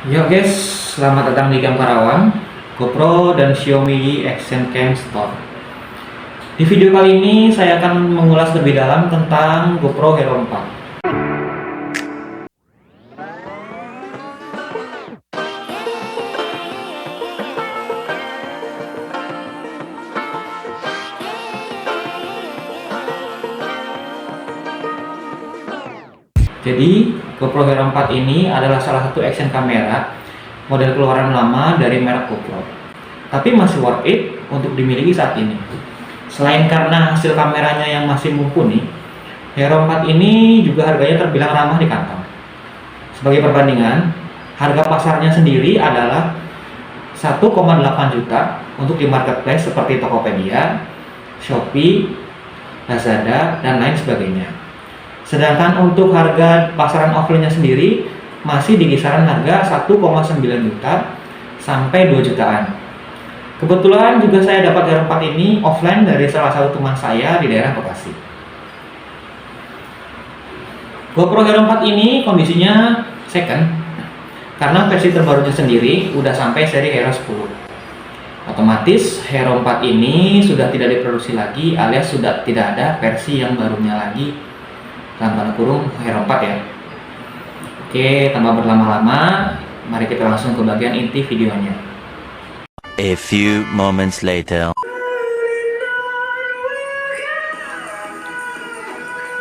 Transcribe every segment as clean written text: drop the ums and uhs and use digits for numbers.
Yo guys, selamat datang di Kamparawan, GoPro dan Xiaomi Action Cam Store. Di video kali ini saya akan mengulas lebih dalam tentang GoPro Hero 4. Jadi, GoPro Hero 4 ini adalah salah satu action kamera model keluaran lama dari merek GoPro. Tapi masih worth it untuk dimiliki saat ini. Selain karena hasil kameranya yang masih mumpuni, Hero 4 ini juga harganya terbilang ramah di kantong. Sebagai perbandingan, harga pasarnya sendiri adalah 1,8 juta untuk di marketplace seperti Tokopedia, Shopee, Lazada, dan lain sebagainya. Sedangkan untuk harga pasaran offline-nya sendiri masih di kisaran harga 1,9 juta sampai 2 jutaan. Kebetulan juga saya dapat Hero 4 ini offline dari salah satu teman saya di daerah Bekasi. GoPro Hero 4 ini kondisinya second karena versi terbarunya sendiri udah sampai seri Hero 10. Otomatis Hero 4 ini sudah tidak diproduksi lagi alias sudah tidak ada versi yang barunya lagi dalam tanda kurung Hero 4 ya. Oke, tanpa berlama-lama, mari kita langsung ke bagian inti videonya. A few moments later.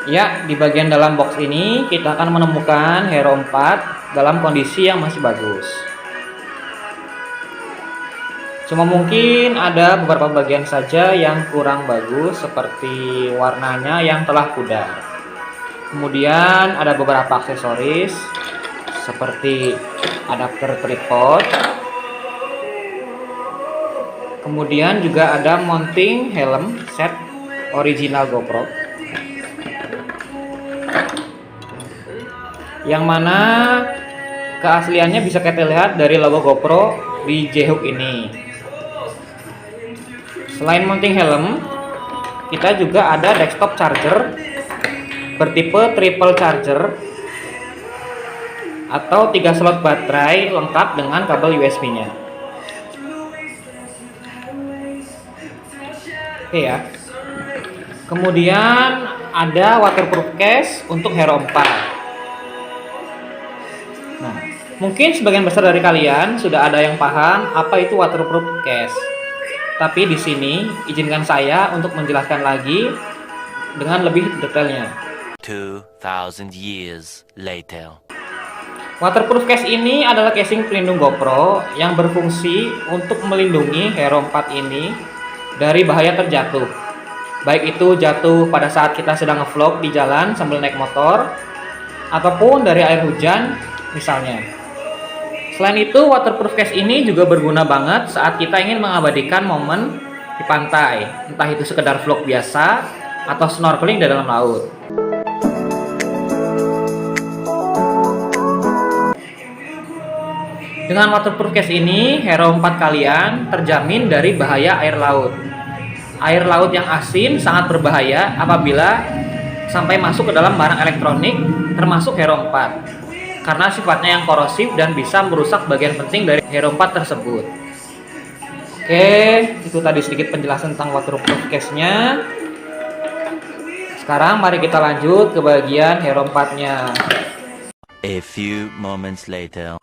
Ya, di bagian dalam box ini kita akan menemukan Hero 4 dalam kondisi yang masih bagus. Cuma mungkin ada beberapa bagian saja yang kurang bagus seperti warnanya yang telah pudar. Kemudian ada beberapa aksesoris seperti adapter tripod. Kemudian juga ada mounting helm set original GoPro. Yang mana keasliannya bisa kita lihat dari logo GoPro di J-hook ini. Selain mounting helm, kita juga ada desktop charger bertipe triple charger atau 3 slot baterai lengkap dengan kabel USB-nya. Oke ya. Kemudian ada waterproof case untuk Hero 4. Nah, mungkin sebagian besar dari kalian sudah ada yang paham apa itu waterproof case. Tapi di sini izinkan saya untuk menjelaskan lagi dengan lebih detailnya. 2,000 years later. Waterproof case ini adalah casing pelindung GoPro yang berfungsi untuk melindungi Hero 4 ini dari bahaya terjatuh. Baik itu jatuh pada saat kita sedang nge-vlog di jalan sambil naik motor, ataupun dari air hujan misalnya. Selain itu, waterproof case ini juga berguna banget saat kita ingin mengabadikan momen di pantai, entah itu sekedar vlog biasa atau snorkeling di dalam laut. Dengan waterproof case ini, Hero 4 kalian terjamin dari bahaya air laut. Air laut yang asin sangat berbahaya apabila sampai masuk ke dalam barang elektronik termasuk Hero 4. Karena sifatnya yang korosif dan bisa merusak bagian penting dari Hero 4 tersebut. Oke, itu tadi sedikit penjelasan tentang waterproof case-nya. Sekarang mari kita lanjut ke bagian Hero 4-nya. A few moments later.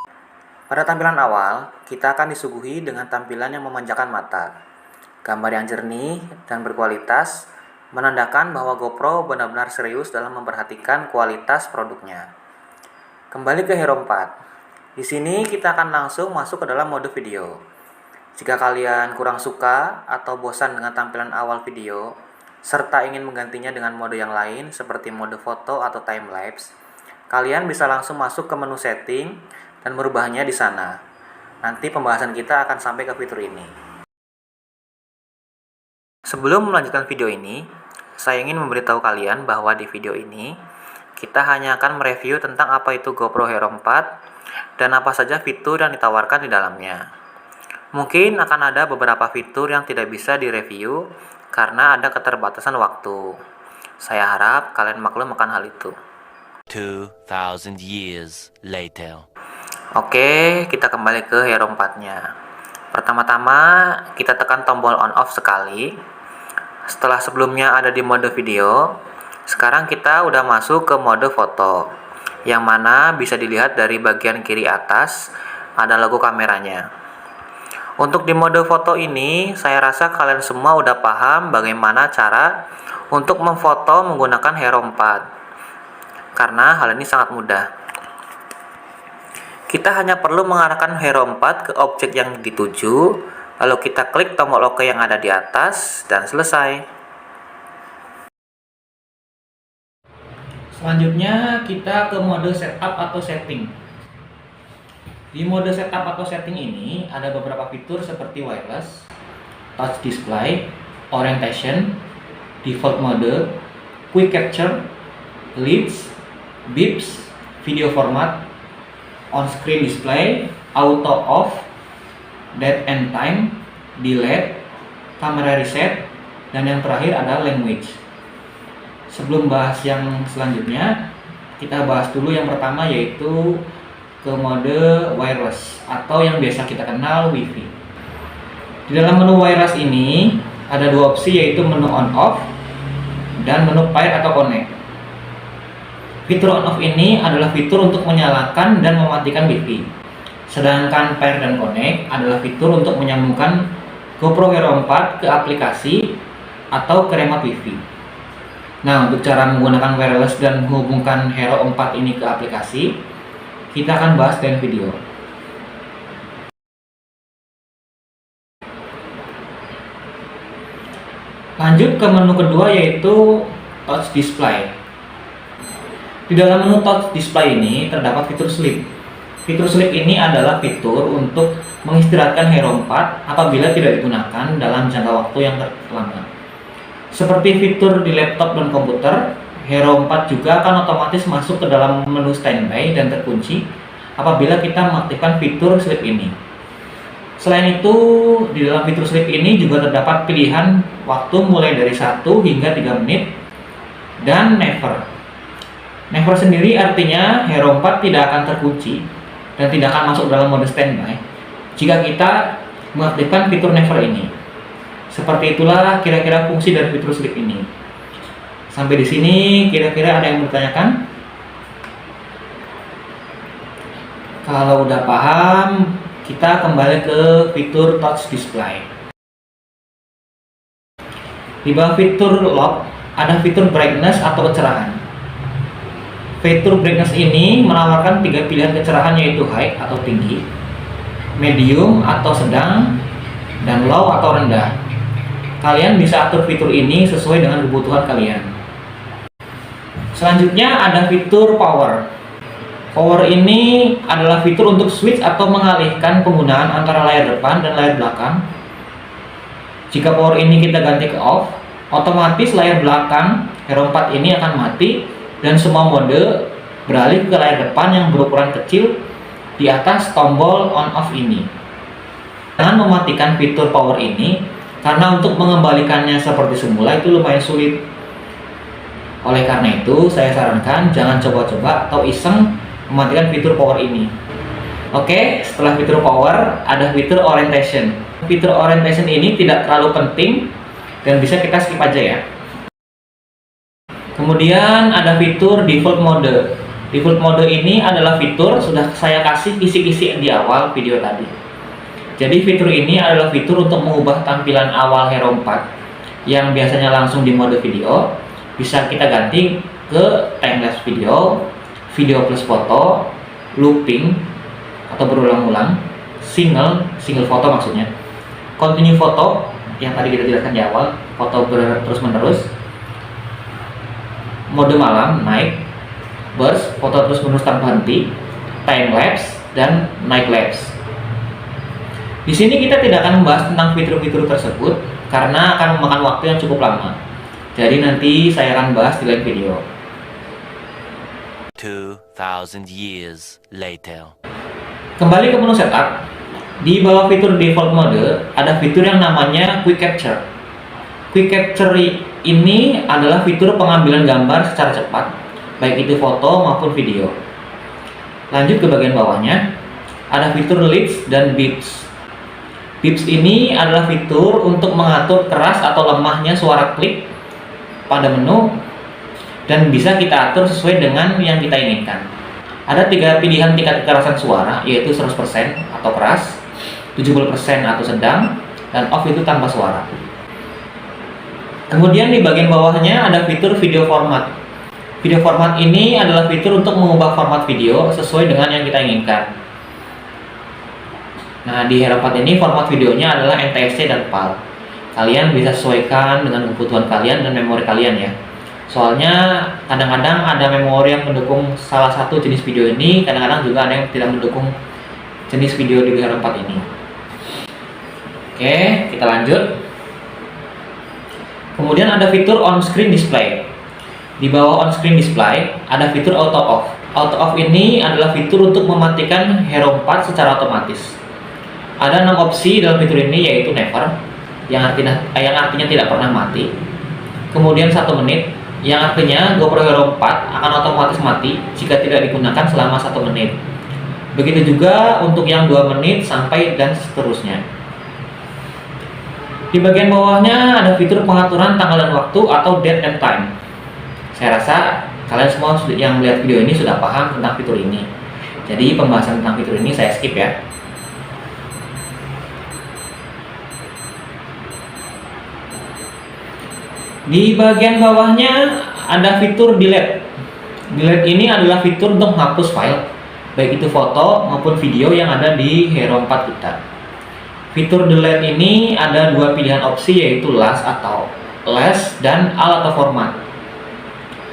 Pada tampilan awal, kita akan disuguhi dengan tampilan yang memanjakan mata. Gambar yang jernih dan berkualitas menandakan bahwa GoPro benar-benar serius dalam memperhatikan kualitas produknya. Kembali ke Hero 4. Di sini kita akan langsung masuk ke dalam mode video. Jika kalian kurang suka atau bosan dengan tampilan awal video, serta ingin menggantinya dengan mode yang lain seperti mode foto atau time-lapse, kalian bisa langsung masuk ke menu setting dan merubahnya di sana. Nanti pembahasan kita akan sampai ke fitur ini. Sebelum melanjutkan video ini, saya ingin memberitahu kalian bahwa di video ini kita hanya akan mereview tentang apa itu GoPro Hero 4 dan apa saja fitur yang ditawarkan di dalamnya. Mungkin akan ada beberapa fitur yang tidak bisa direview karena ada keterbatasan waktu. Saya harap kalian maklum akan hal itu. 2,000 years later. Oke, kita kembali ke Hero 4-nya. Pertama-tama, kita tekan tombol on off sekali. Setelah sebelumnya ada di mode video, sekarang kita udah masuk ke mode foto, yang mana bisa dilihat dari bagian kiri atas ada logo kameranya. Untuk di mode foto ini, saya rasa kalian semua udah paham bagaimana cara untuk memfoto menggunakan Hero 4, karena hal ini sangat mudah. Kita hanya perlu mengarahkan Hero 4 ke objek yang dituju, lalu kita klik tombol OK yang ada di atas, dan selesai. Selanjutnya, kita ke mode setup atau setting. Di mode setup atau setting ini, ada beberapa fitur seperti wireless, touch display, orientation, default mode, quick capture, leads, beeps, video format, on-screen display, auto off, date and time, delete, camera reset, dan yang terakhir adalah language. Sebelum bahas yang selanjutnya, kita bahas dulu yang pertama, yaitu ke mode wireless atau yang biasa kita kenal Wi-Fi. Di dalam menu wireless ini ada dua opsi, yaitu menu on off dan menu pair atau connect. Fitur on off ini adalah fitur untuk menyalakan dan mematikan Wi-Fi. Sedangkan pair dan connect adalah fitur untuk menyambungkan GoPro Hero 4 ke aplikasi atau ke remote Wi-Fi. Nah, untuk cara menggunakan wireless dan menghubungkan Hero 4 ini ke aplikasi, kita akan bahas dalam video. Lanjut ke menu kedua, yaitu touch display. Di dalam menu touch display ini terdapat fitur sleep. Fitur sleep ini adalah fitur untuk mengistirahatkan Hero 4 apabila tidak digunakan dalam jangka waktu yang lama. Seperti fitur di laptop dan komputer, Hero 4 juga akan otomatis masuk ke dalam menu standby dan terkunci apabila kita mengaktifkan fitur sleep ini. Selain itu, di dalam fitur sleep ini juga terdapat pilihan waktu mulai dari 1 hingga 3 menit dan never. Never sendiri artinya Hero 4 tidak akan terkunci dan tidak akan masuk dalam mode standby jika kita mengaktifkan fitur never ini. Seperti itulah kira-kira fungsi dari fitur sleep ini. Sampai di sini kira-kira ada yang mau ditanyakan? Kalau udah paham, kita kembali ke fitur touch display. Di bawah fitur lock ada fitur brightness atau kecerahan. Fitur brightness ini menawarkan 3 pilihan kecerahan, yaitu high atau tinggi, medium atau sedang, dan low atau rendah. Kalian bisa atur fitur ini sesuai dengan kebutuhan kalian. Selanjutnya ada fitur power. Power ini adalah fitur untuk switch atau mengalihkan penggunaan antara layar depan dan layar belakang. Jika power ini kita ganti ke off, otomatis layar belakang Hero 4 ini akan mati dan semua mode beralih ke layar depan yang berukuran kecil di atas tombol on off ini. Jangan mematikan fitur power ini karena untuk mengembalikannya seperti semula itu lumayan sulit. Oleh karena itu, saya sarankan jangan coba-coba atau iseng mematikan fitur power ini. Oke, setelah fitur power ada fitur orientation. Fitur orientation ini tidak terlalu penting dan bisa kita skip aja ya. Kemudian ada fitur default mode. Default mode ini adalah fitur sudah saya kasih kisi-kisi di awal video tadi. Jadi fitur ini adalah fitur untuk mengubah tampilan awal Hero 4 yang biasanya langsung di mode video, bisa kita ganti ke timelapse video, video plus foto, looping atau berulang-ulang, single foto maksudnya, continue foto yang tadi kita jelaskan di awal, foto terus-menerus, mode malam, night, burst, foto terus-menerus tanpa henti, time lapse, dan night lapse. Di sini kita tidak akan membahas tentang fitur-fitur tersebut karena akan memakan waktu yang cukup lama. Jadi nanti saya akan bahas di lain video. 2000 years later. Kembali ke menu setup. Di bawah fitur default mode ada fitur yang namanya quick capture. Quick capture ini adalah fitur pengambilan gambar secara cepat, baik itu foto maupun video. Lanjut ke bagian bawahnya. ada fitur Lips dan Beeps. Beeps ini adalah fitur untuk mengatur keras atau lemahnya suara klik pada menu dan bisa kita atur sesuai dengan yang kita inginkan. Ada 3 pilihan tingkat kekerasan suara, yaitu 100% atau keras, 70% atau sedang, dan off itu tanpa suara. Kemudian di bagian bawahnya ada fitur video format. Video format ini adalah fitur untuk mengubah format video sesuai dengan yang kita inginkan. Nah, di Hero 4 ini format videonya adalah NTSC dan PAL. Kalian bisa sesuaikan dengan kebutuhan kalian dan memori kalian ya. Soalnya kadang-kadang ada memori yang mendukung salah satu jenis video ini, kadang-kadang juga ada yang tidak mendukung jenis video di Hero 4 ini. Oke, kita lanjut. Kemudian ada fitur on-screen display. Di bawah on-screen display ada fitur auto off. Auto off ini adalah fitur untuk mematikan Hero 4 secara otomatis. Ada 6 opsi dalam fitur ini, yaitu never, yang artinya tidak pernah mati. Kemudian 1 menit, yang artinya GoPro Hero 4 akan otomatis mati jika tidak digunakan selama 1 menit. Begitu juga untuk yang 2 menit sampai dan seterusnya. Di bagian bawahnya ada fitur pengaturan tanggal dan waktu atau date and time. Saya rasa kalian semua yang melihat video ini sudah paham tentang fitur ini. Jadi pembahasan tentang fitur ini saya skip ya. Di bagian bawahnya ada fitur delete. Delete ini adalah fitur untuk menghapus file, baik itu foto maupun video yang ada di Hero 4 kita. Fitur delete ini ada 2 pilihan opsi, yaitu last atau less dan all atau format.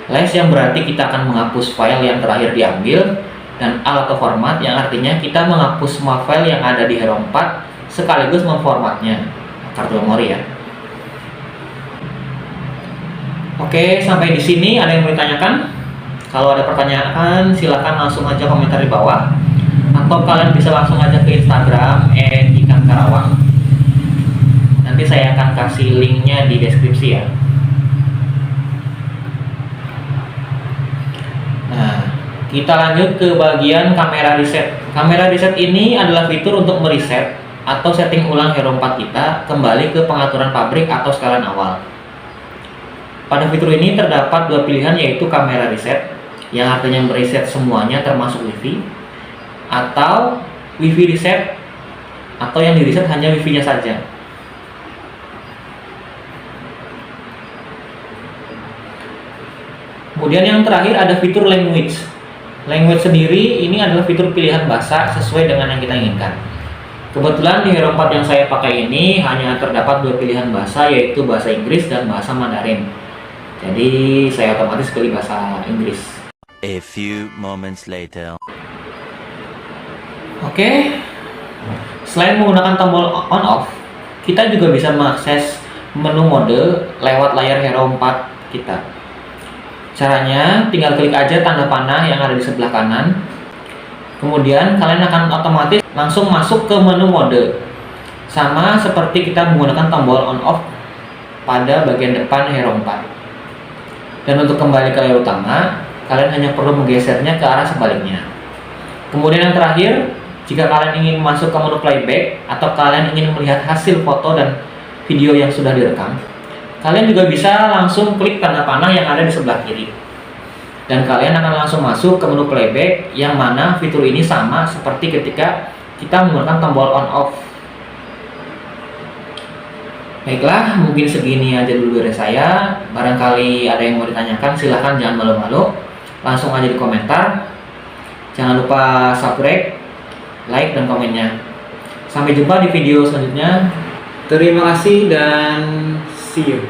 Less yang berarti kita akan menghapus file yang terakhir diambil, dan all atau format yang artinya kita menghapus semua file yang ada di Hero 4 sekaligus memformatnya, kartu memori ya. Oke, sampai di sini ada yang mau ditanyakan? Kalau ada pertanyaan, silakan langsung aja komentar di bawah, atau kalian bisa langsung aja ke Instagram @ikankarawang. Nanti saya akan kasih linknya di deskripsi ya. Nah, kita lanjut ke bagian kamera reset. Kamera reset ini adalah fitur untuk mereset atau setting ulang Hero 4 kita kembali ke pengaturan pabrik atau skala awal. Pada fitur ini terdapat 2 pilihan, yaitu kamera reset yang artinya mereset semuanya termasuk wifi, atau wifi reset atau yang di reset hanya wifi-nya saja. Kemudian yang terakhir ada fitur language. Language sendiri ini adalah fitur pilihan bahasa sesuai dengan yang kita inginkan. Kebetulan di Hero 4 yang saya pakai ini hanya terdapat 2 pilihan bahasa, yaitu bahasa Inggris dan bahasa Mandarin. Jadi saya otomatis pilih bahasa Inggris. A few moments later. Oke. Selain menggunakan tombol on off, kita juga bisa mengakses menu mode lewat layar Hero 4 kita. Caranya tinggal klik aja tanda panah yang ada di sebelah kanan. Kemudian kalian akan otomatis langsung masuk ke menu mode. Sama seperti kita menggunakan tombol on off pada bagian depan Hero 4. Dan untuk kembali ke layar utama, kalian hanya perlu menggesernya ke arah sebaliknya. Kemudian yang terakhir, jika kalian ingin masuk ke menu playback atau kalian ingin melihat hasil foto dan video yang sudah direkam, kalian juga bisa langsung klik tanda panah yang ada di sebelah kiri. Dan kalian akan langsung masuk ke menu playback, yang mana fitur ini sama seperti ketika kita menggunakan tombol on off. Baiklah, mungkin segini aja dulu dari saya. Barangkali ada yang mau ditanyakan, silahkan, jangan malu-malu. Langsung aja di komentar. Jangan lupa subscribe, like, dan komennya. Sampai jumpa di video selanjutnya. Terima kasih dan see you.